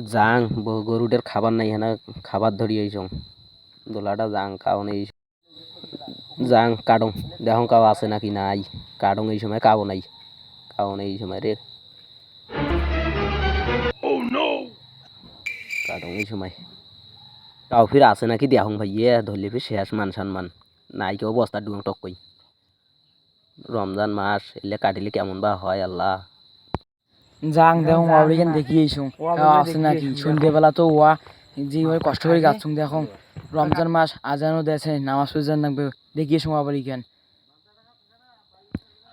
যাং গরুটার খাবার নাই হ্যাঁ খাবার ধরিয়ে এইসব দোলাটা যাং কারণ এই যাং কাটং দেখুন কাউ আছে নাকি নাই কাটং এই সময় কাউ নাই কারণ এই সময় রে কাটং এই সময় কাউ ফির আছে নাকি দেখুন ভাইয়ে ধরলে ফির শেষ মান সম্মান নাই কেউ বস্তার ডুং টক কই রমজান মাস এলে কাটিলে কেমন বা হয় আল্লাহ যাং দেখুন ওয়াবলিকেন দেখি এইসুং আছে নাকি সন্ধ্যেবেলা তো ওয়া যেভাবে কষ্ট করে গাছছুং দেখুন রমজান মাস আজানও দেছে নামাজ পড়ার লাগবে দেখি এসুং ওয়াবলিকেন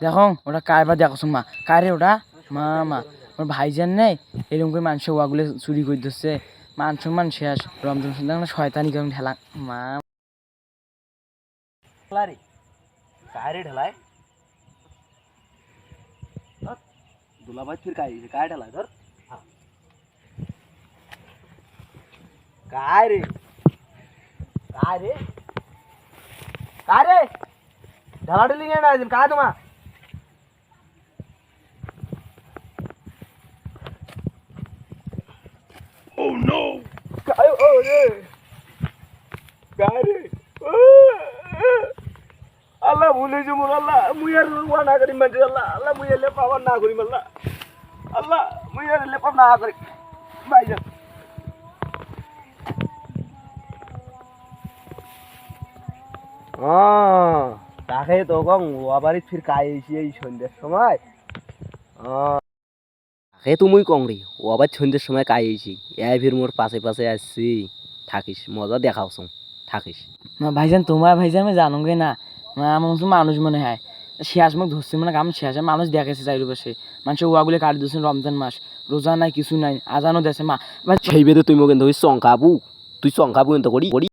দেখুন ওটা কার বা দেখছুং মা কারে ওটা মা মা ওর ভাইজান নেই এরকম করে মানুষের ওয়াগুলো চুরি করে দিচ্ছে মান সম্মান শেষ রমজান সন্ধ্যা শয়তানি কেমন ঠেলা মা কারে ঢালায় দুলাভাই ফির কায় ঢালায় ধর काय रे काय रे काय रे ढलाढली नाही अजून काय तुम्हा ओ नो काय ओ रे काय रे अल्लाह भूले जो मोर अल्लाह मुयार वा ना करी म्हणजे अल्लाह अल्लाह मुयाले पावन ना करी मला अल्लाह मुयाले पावन ना करी भाईजान তাকে তো কং ওয়াবারি ফির কাই এই সন্ধ্যের সময় তাকে তুমি কং রে ওয়াবার সন্ধ্যের সময় কাই এসি এই ফির মোর পাশে পাশে আসছি থাকিস মজা দেখাওছ থাকিস না ভাইজান তোমার ভাইজান আমি জানোগে না আমার মানুষ মনে হয় শেষ মুখ ধরছে মানে আমি শেষ মানুষ দেখেছে চাইরু পাশে মানুষের ওয়াগুলো কাটি দিচ্ছেন রমজান মাস রোজা নাই কিছু নাই আজানও দেছে মা সেই বেদে তুই মোকে ধরিস চংকাবু তুই চংকাবু এত করি